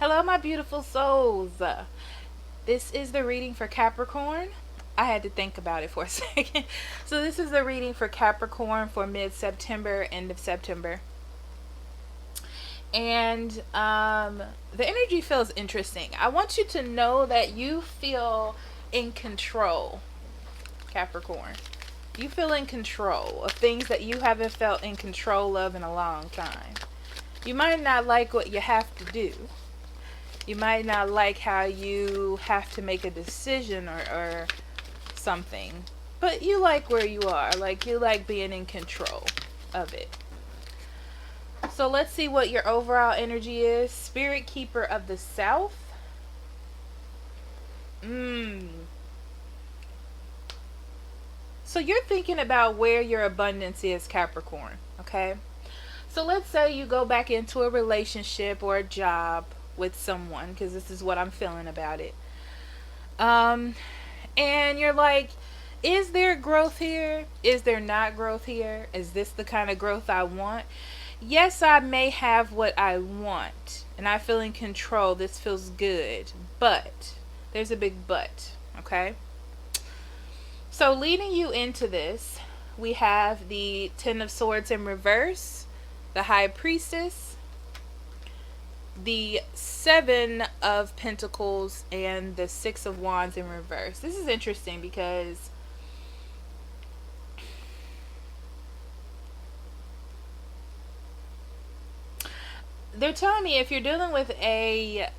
Hello, my beautiful souls. This is the reading for Capricorn. I had to think about it for a second. So, this is the reading for Capricorn for mid September, end of September. And the energy feels interesting. I want you to know that you feel in control, Capricorn. You feel in control of things that you haven't felt in control of in a long time. You might not like what you have to do. You might not like how you have to make a decision or something. But you like where you are. Like, you like being in control of it. So let's see what your overall energy is. Spirit Keeper of the South. So you're thinking about where your abundance is, Capricorn. Okay? So let's say you go back into a relationship or a job with someone, because this is what I'm feeling about it. And you're like, is there growth here? Is there not growth here? Is this the kind of growth I want? Yes, I may have what I want, and I feel in control. This feels good. But, there's a big but, okay? So leading you into this, we have the Ten of Swords in reverse, the High Priestess, the Seven of Pentacles, and the Six of Wands in reverse. This is interesting because they're telling me if you're dealing with a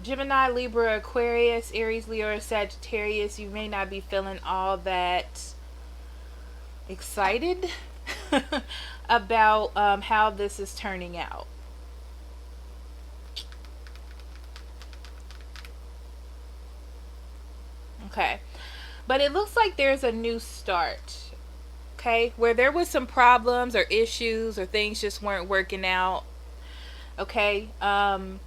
Gemini, Libra, Aquarius, Aries, Leo, or Sagittarius, you may not be feeling all that excited about how this is turning out. Okay. But it looks like there's a new start. Okay. Where there was some problems or issues or things just weren't working out. Okay. The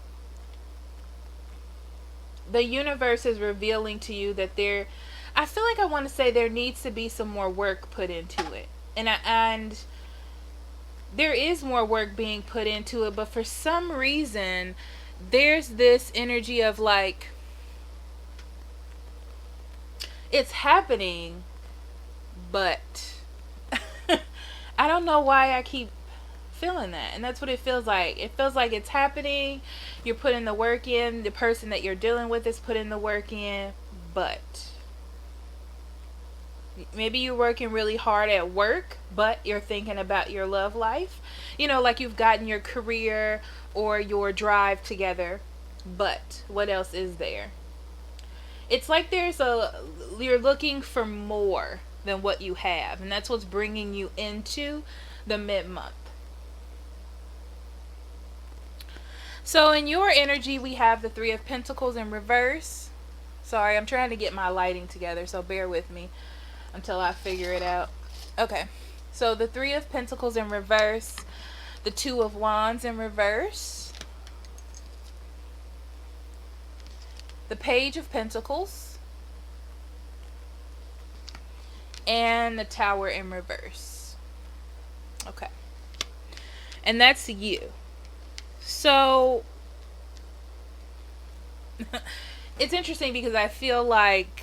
universe is revealing to you that I feel like I want to say there needs to be some more work put into it. And there is more work being put into it, but for some reason there's this energy of like, it's happening, but I don't know why I keep feeling that. And that's what it feels like. It feels like it's happening, you're putting the work in, the person that you're dealing with is putting the work in, but maybe you're working really hard at work, but you're thinking about your love life. You know, like you've gotten your career or your drive together, but what else is there? It's like you're looking for more than what you have, and that's what's bringing you into the mid-month. So in your energy, we have the Three of Pentacles in reverse. Sorry, I'm trying to get my lighting together, so bear with me until I figure it out. Okay, so the Three of Pentacles in reverse, the Two of Wands in reverse, the Page of Pentacles, and the Tower in reverse. Okay, and that's you. So it's interesting because I feel like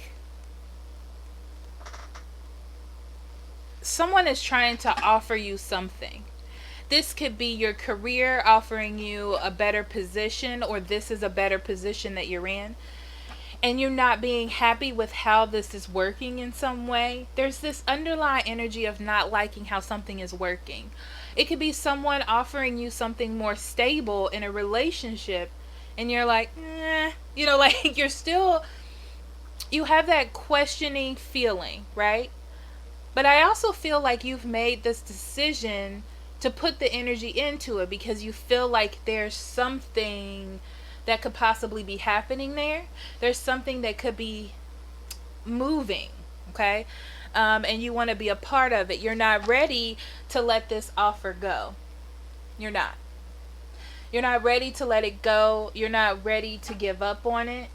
someone is trying to offer you something. This could be your career offering you a better position, or this is a better position that you're in, and you're not being happy with how this is working in some way. There's this underlying energy of not liking how something is working. It could be someone offering you something more stable in a relationship, and you're like, you know, like you have that questioning feeling, right? But I also feel like you've made this decision to put the energy into it because you feel like there's something that could possibly be happening there. There's something that could be moving, okay? And you want to be a part of it. You're not ready to let this offer go. You're not. You're not ready to let it go. You're not ready to give up on it.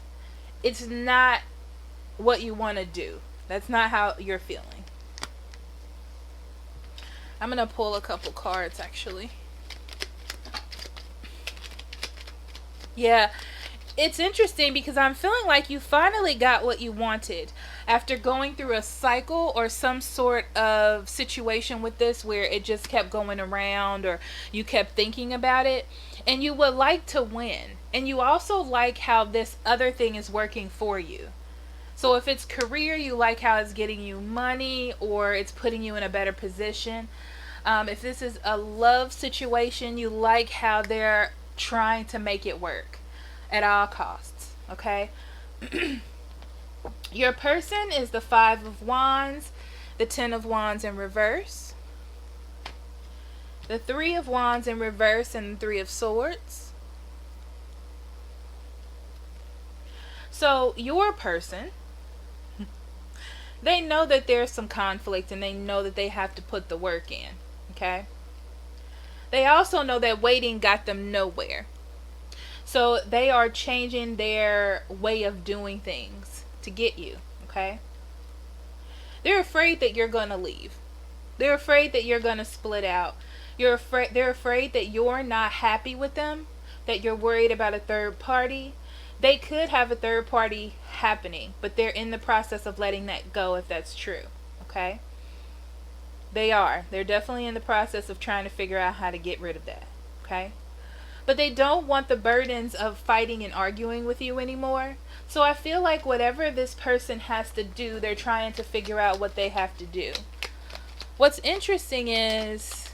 It's not what you want to do. That's not how you're feeling. I'm going to pull a couple cards, actually. Yeah, it's interesting because I'm feeling like you finally got what you wanted after going through a cycle or some sort of situation with this where it just kept going around or you kept thinking about it, and you would like to win. And you also like how this other thing is working for you. So if it's career, you like how it's getting you money or it's putting you in a better position. If this is a love situation, you like how they're trying to make it work at all costs. Okay? Your person is the Five of Wands, the Ten of Wands in reverse, the Three of Wands in reverse, and the Three of Swords. So your person, they know that there's some conflict and they know that they have to put the work in. Okay? They also know that waiting got them nowhere. So they are changing their way of doing things to get you. Okay? They're afraid that you're going to leave. They're afraid that you're going to split out. They're afraid that you're not happy with them, that you're worried about a third party. They could have a third party happening, but they're in the process of letting that go if that's true. Okay? They are. They're definitely in the process of trying to figure out how to get rid of that. Okay? But they don't want the burdens of fighting and arguing with you anymore. So I feel like whatever this person has to do, they're trying to figure out what they have to do. What's interesting is,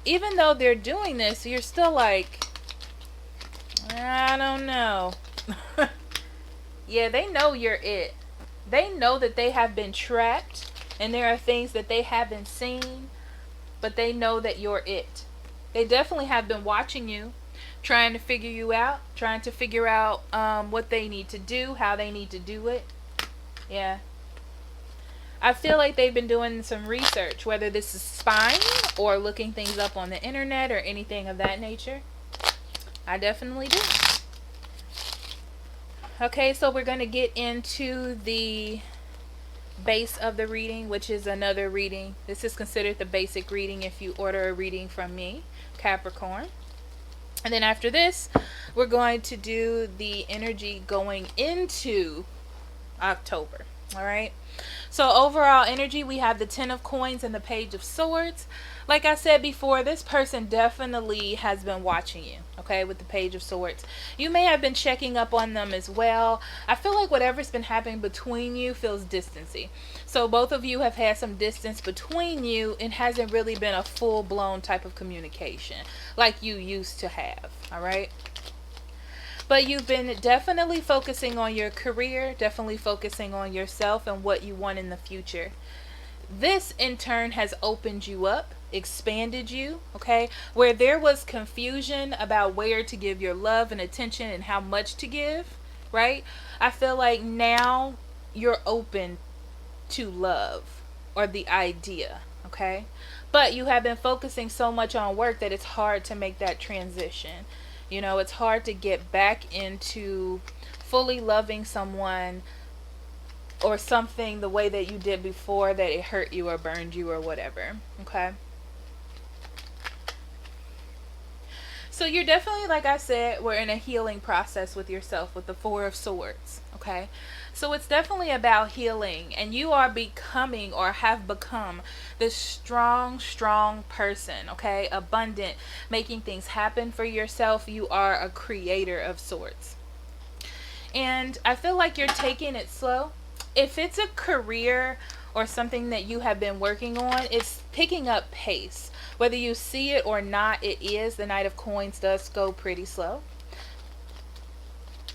even though they're doing this, you're still like, I don't know. Yeah, they know you're it. They know that they have been trapped and there are things that they haven't seen, but they know that you're it. They definitely have been watching you, trying to figure you out, trying to figure out what they need to do, how they need to do it. Yeah. I feel like they've been doing some research, whether this is spying or looking things up on the internet or anything of that nature. I definitely do. Okay, so we're going to get into the base of the reading, which is another reading. This is considered the basic reading if you order a reading from me, Capricorn. And then after this, we're going to do the energy going into October. All right. So overall energy, we have the Ten of Coins and the Page of Swords. Like I said before, this person definitely has been watching you, okay, with the Page of Swords. You may have been checking up on them as well. I feel like whatever's been happening between you feels distancy. So both of you have had some distance between you and hasn't really been a full-blown type of communication like you used to have, all right? But you've been definitely focusing on your career, definitely focusing on yourself and what you want in the future. This, in turn, has opened you up, expanded you, okay? Where there was confusion about where to give your love and attention and how much to give, right? I feel like now you're open to love or the idea, okay? But you have been focusing so much on work that it's hard to make that transition. You know, it's hard to get back into fully loving someone or something the way that you did before that it hurt you or burned you or whatever. Okay? So you're definitely, like I said, we're in a healing process with yourself with the Four of Swords. Okay? So it's definitely about healing, and you are becoming or have become this strong person, okay? Abundant, making things happen for yourself. You are a creator of sorts. And I feel like you're taking it slow. If it's a career or something that you have been working on, it's picking up pace. Whether you see it or not, it is. The Knight of Coins does go pretty slow.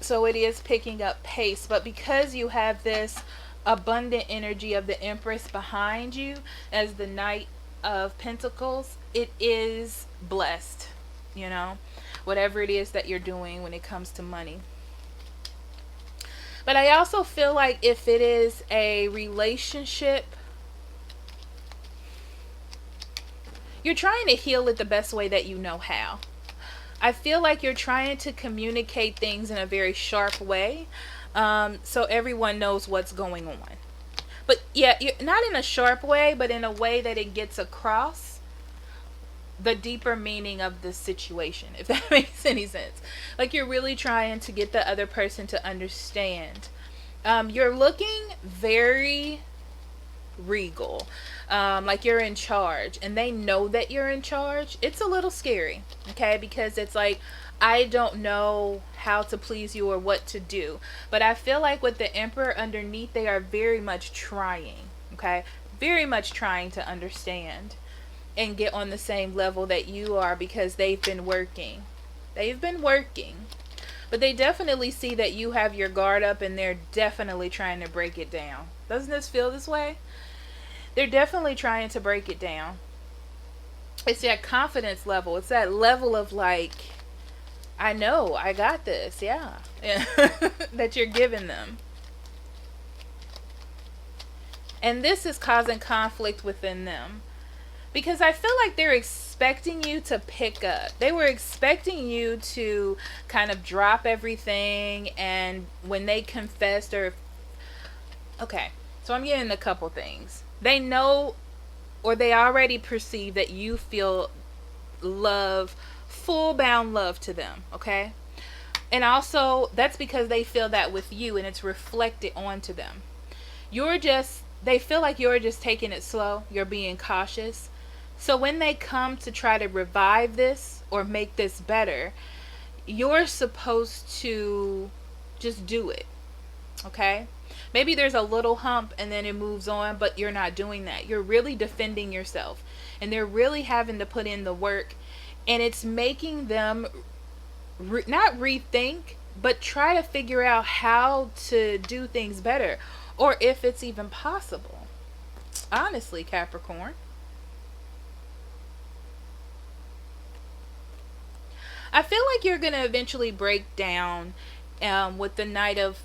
So it is picking up pace. But because you have this abundant energy of the Empress behind you as the Knight of Pentacles, it is blessed, you know, whatever it is that you're doing when it comes to money. But I also feel like if it is a relationship, you're trying to heal it the best way that you know how. I feel like you're trying to communicate things in a very sharp way, so everyone knows what's going on. But yeah, not in a sharp way, but in a way that it gets across the deeper meaning of the situation, if that makes any sense. Like you're really trying to get the other person to understand. You're looking very regal, like you're in charge, and they know that you're in charge. It's a little scary, okay, because it's like, I don't know how to please you or what to do. But I feel like with the Emperor underneath, they are very much trying, okay, very much trying to understand and get on the same level that you are, because they've been working. They've been working. But they definitely see that you have your guard up, and they're definitely trying to break it down. Doesn't this feel this way? They're definitely trying to break it down. It's that confidence level. It's that level of like, I know, I got this. Yeah. That you're giving them. And this is causing conflict within them. Because I feel like they're expecting you to pick up. They were expecting you to kind of drop everything. And when they confessed or... Okay, so I'm getting a couple things. They know, or they already perceive that you feel love, full bound love to them, okay? And also, that's because they feel that with you, and it's reflected onto them. They feel like you're just taking it slow. You're being cautious. So when they come to try to revive this or make this better, you're supposed to just do it, okay? Maybe there's a little hump and then it moves on, but you're not doing that. You're really defending yourself, and they're really having to put in the work, and it's making them not rethink, but try to figure out how to do things better, or if it's even possible. Honestly, Capricorn. I feel like you're going to eventually break down with the Knight of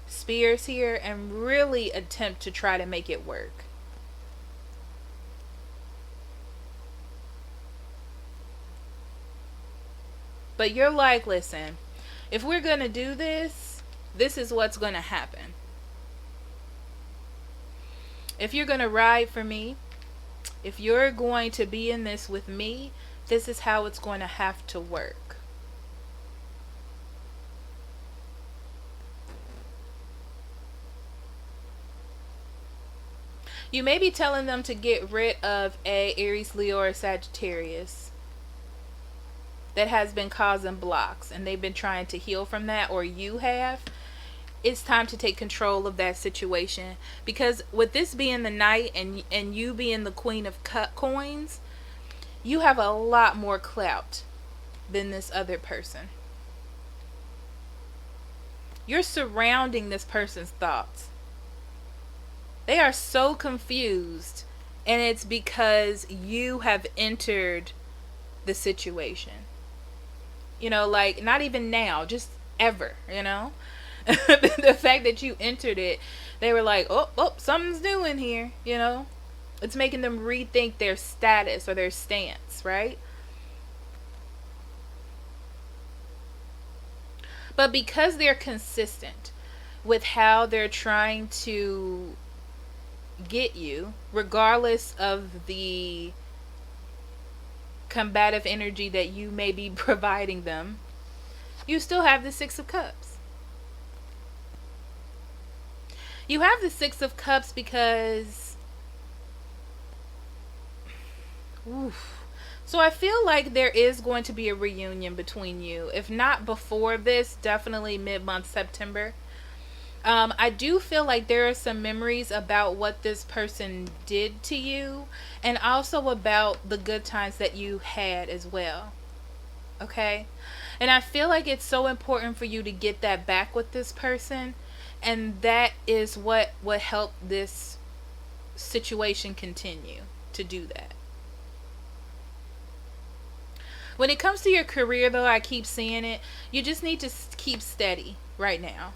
Spears here and really attempt to try to make it work. But you're like, listen, if we're going to do this, this is what's going to happen. If you're going to ride for me, if you're going to be in this with me, this is how it's going to have to work. You may be telling them to get rid of a Aries, Leo, or Sagittarius that has been causing blocks, and they've been trying to heal from that, or you have. It's time to take control of that situation, because with this being the Knight and you being the Queen of Coins, you have a lot more clout than this other person. You're surrounding this person's thoughts. They are so confused, and it's because you have entered the situation. You know, like, not even now, just ever, you know? The fact that you entered it, they were like, oh, something's new in here, you know? It's making them rethink their status or their stance, right? But because they're consistent with how they're trying to get you, regardless of the combative energy that you may be providing them, you still have the Six of Cups. You have the Six of Cups because... Oof. So I feel like there is going to be a reunion between you. If not before this, definitely mid-month September. I do feel like there are some memories about what this person did to you, and also about the good times that you had as well. Okay? And I feel like it's so important for you to get that back with this person, and that is what would help this situation continue to do that. When it comes to your career, though, I keep seeing it. You just need to keep steady right now.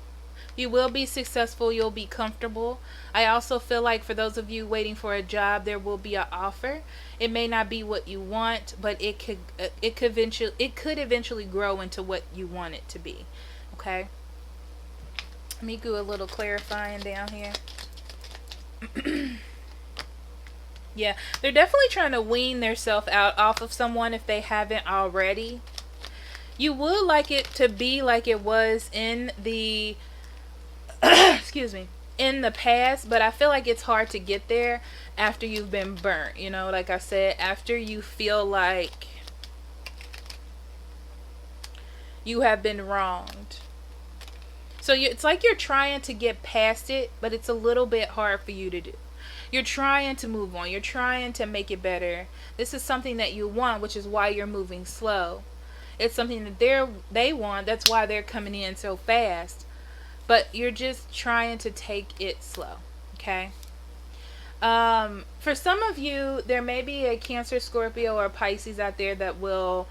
You will be successful. You'll be comfortable. I also feel like for those of you waiting for a job, there will be an offer. It may not be what you want, but it could eventually grow into what you want it to be. Okay? Let me do a little clarifying down here. Yeah, they're definitely trying to wean themselves out off of someone if they haven't already. You would like it to be like it was in the excuse me, in the past, but I feel like it's hard to get there after you've been burnt. You know, like I said, after you feel like you have been wronged. So it's like you're trying to get past it, but it's a little bit hard for you to do. You're trying to move on. You're trying to make it better. This is something that you want, which is why you're moving slow. It's something that they want. That's why they're coming in so fast. But you're just trying to take it slow. Okay? For some of you, there may be a Cancer, Scorpio, or Pisces out there that will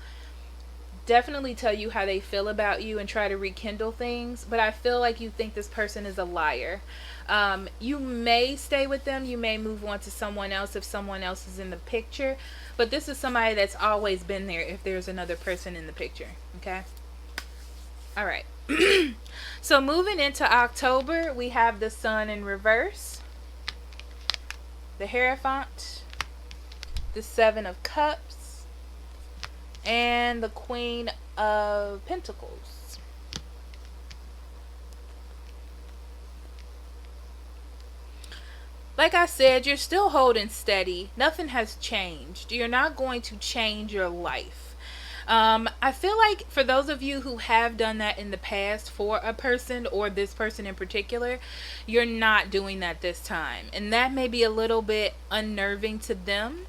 definitely tell you how they feel about you and try to rekindle things, but I feel like you think this person is a liar. You may stay with them, you may move on to someone else if someone else is in the picture, but this is somebody that's always been there if there's another person in the picture. Okay? All right. So moving into October, we have the Sun in reverse, the Hierophant, the Seven of Cups, and the Queen of Pentacles. Like I said, you're still holding steady. Nothing has changed. You're not going to change your life. I feel like for those of you who have done that in the past for a person, or this person in particular, you're not doing that this time. And that may be a little bit unnerving to them,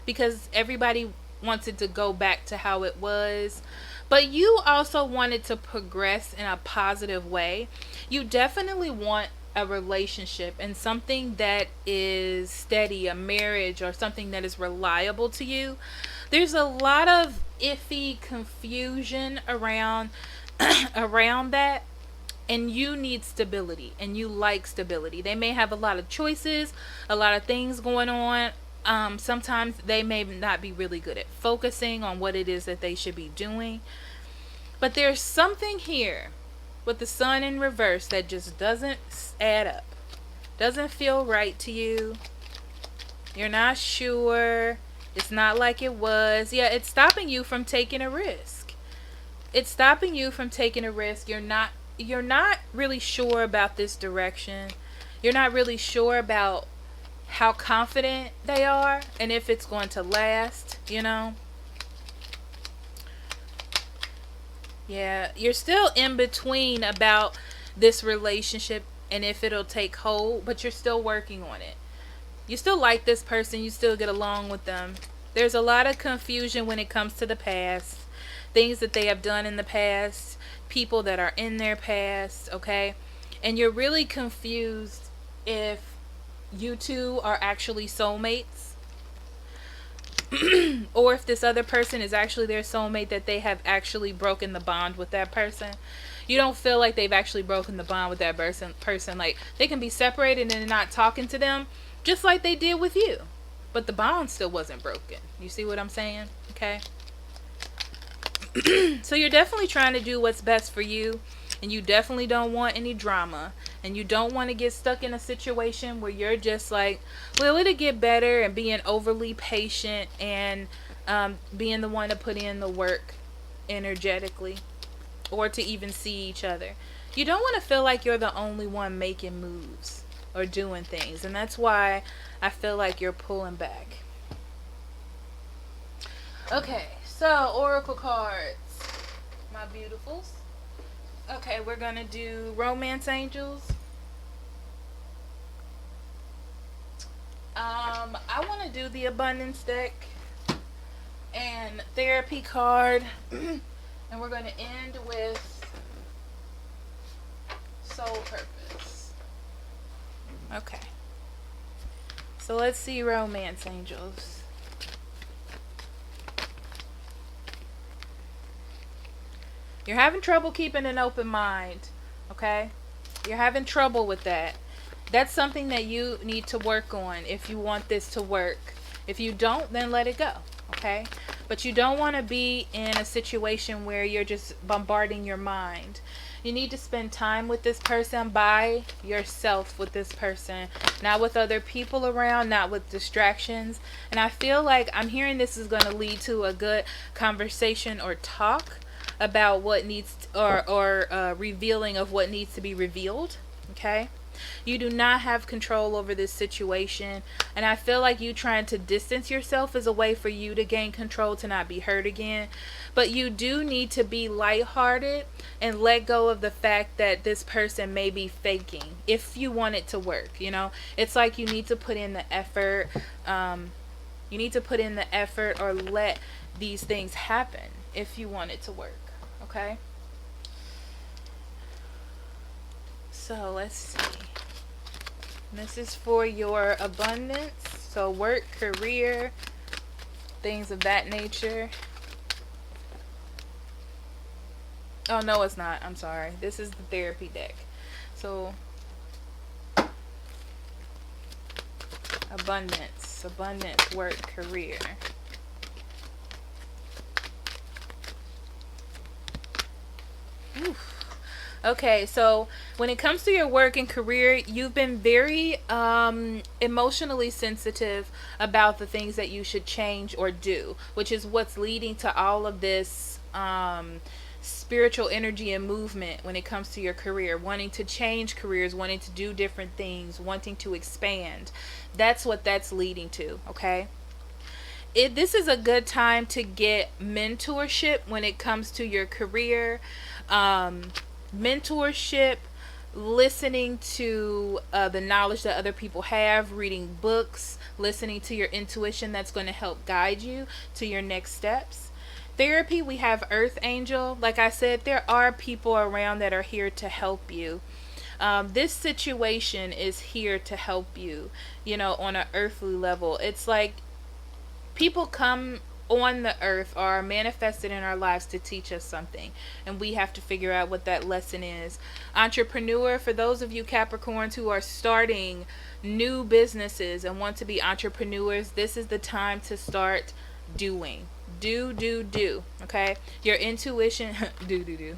because everybody wants it to go back to how it was. But you also want it to progress in a positive way. You definitely want a relationship and something that is steady, a marriage, or something that is reliable to you. There's a lot of iffy confusion around around that, and you need stability, and you like stability. They may have a lot of choices, a lot of things going on. Sometimes they may not be really good at focusing on what it is that they should be doing, but there's something here with the Sun in reverse that just doesn't add up, doesn't feel right to you. You're not sure. It's not like it was. Yeah, it's stopping you from taking a risk. It's stopping you from taking a risk. You're not really sure about this direction. You're not really sure about how confident they are and if it's going to last, you know. Yeah, you're still in between about this relationship and if it'll take hold, but you're still working on it. You still like this person. You still get along with them. There's a lot of confusion when it comes to the past. Things that they have done in the past. People that are in their past. Okay? And you're really confused if you two are actually soulmates. Or if this other person is actually their soulmate, that they have actually broken the bond with that person. You don't feel like they've actually broken the bond with that person. Like, they can be separated and not talking to them, just like they did with you. But the bond still wasn't broken. You see what I'm saying? Okay? So you're definitely trying to do what's best for you. And you definitely don't want any drama. And you don't want to get stuck in a situation where you're just like, well, it'll get better, and being overly patient and being the one to put in the work energetically, or to even see each other. You don't want to feel like you're the only one making moves or doing things, and that's why I feel like you're pulling back. Okay, so oracle cards, my beautifuls. Okay, we're gonna do romance angels. I want to do the abundance deck and therapy card, and we're going to end with soul purpose. Okay, so let's see romance angels. You're having trouble keeping an open mind, okay? You're having trouble with that. That's something that you need to work on if you want this to work. If you don't, then let it go, okay? But you don't want to be in a situation where you're just bombarding your mind. You need to spend time with this person by yourself with this person, not with other people around, not with distractions. And I feel like I'm hearing this is going to lead to a good conversation or talk about what needs or revealing of what needs to be revealed. Okay. You do not have control over this situation. And I feel like you trying to distance yourself is a way for you to gain control, to not be hurt again. But you do need to be lighthearted and let go of the fact that this person may be faking if you want it to work. It's like you need to put in the effort. You need to put in the effort or let these things happen if you want it to work. Okay? So let's see. This is for your abundance. So work, career, things of that nature. Oh, no, it's not. I'm sorry. This is the therapy deck. So abundance, work, career. Oof. Okay, so when it comes to your work and career, you've been very emotionally sensitive about the things that you should change or do, which is what's leading to all of this spiritual energy and movement when it comes to your career, wanting to change careers, wanting to do different things, wanting to expand. That's what that's leading to, okay? This is a good time to get mentorship when it comes to your career. Mentorship, listening to the knowledge that other people have, reading books, listening to your intuition, that's going to help guide you to your next steps. Therapy, we have Earth Angel. Like I said, there are people around that are here to help you. This situation is here to help you, on an earthly level. It's like people come on the earth are manifested in our lives to teach us something, and we have to figure out what that lesson is. Entrepreneur, for those of you Capricorns who are starting new businesses and want to be entrepreneurs, this is the time to start doing. Do. Okay? Your intuition do.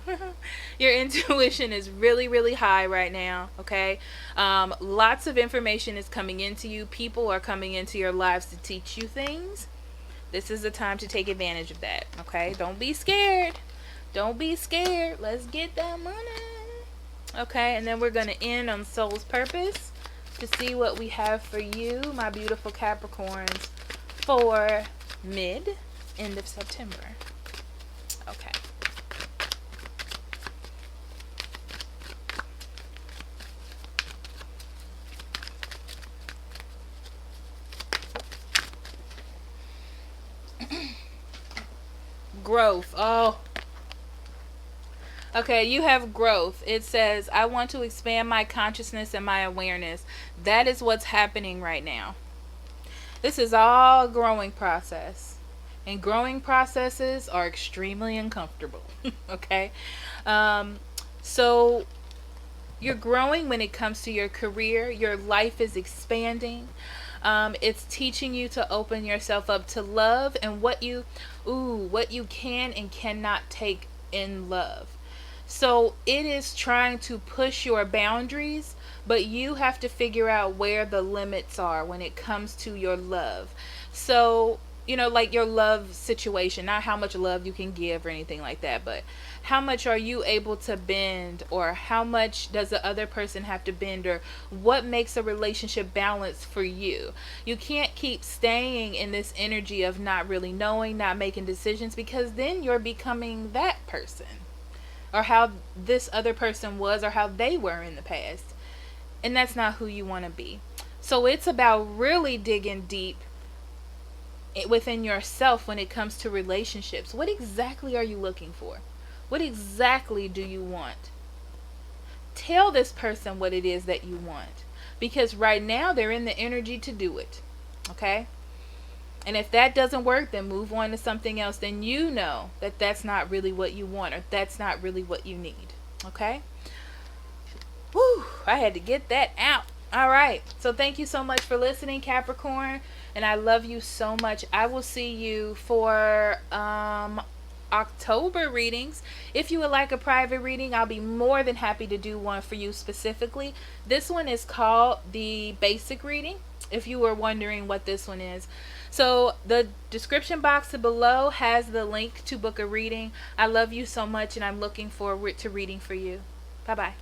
Your intuition is really, really high right now. Okay? Lots of information is coming into you. People are coming into your lives to teach you things. This is the time to take advantage of that. Okay? Don't be scared. Let's get that money. Okay? And then we're going to end on Soul's Purpose to see what we have for you, my beautiful Capricorns, for end of September. Okay. Growth. Oh. Okay, you have growth. It says, I want to expand my consciousness and my awareness. That is what's happening right now. This is all a growing process. And growing processes are extremely uncomfortable. Okay? So you're growing when it comes to your career. Your life is expanding. It's teaching you to open yourself up to love and what you can and cannot take in love. So it is trying to push your boundaries, but you have to figure out where the limits are when it comes to your love. So, like your love situation, not how much love you can give or anything like that, but how much are you able to bend, or how much does the other person have to bend, or what makes a relationship balanced for you. You can't keep staying in this energy of not really knowing, not making decisions, because then you're becoming that person, or how this other person was, or how they were in the past. And that's not who you want to be. So it's about really digging deep within yourself when it comes to relationships. What exactly are you looking for? What exactly do you want? Tell this person what it is that you want, because right now they're in the energy to do it. Okay? And if that doesn't work, then move on to something else. Then you know that that's not really what you want, or that's not really what you need. Okay? Whew, I had to get that out. All right. So thank you so much for listening, Capricorn. And I love you so much. I will see you for October readings. If you would like a private reading, I'll be more than happy to do one for you specifically. This one is called the basic reading, if you were wondering what this one is. So the description box below has the link to book a reading. I love you so much, and I'm looking forward to reading for you. Bye bye.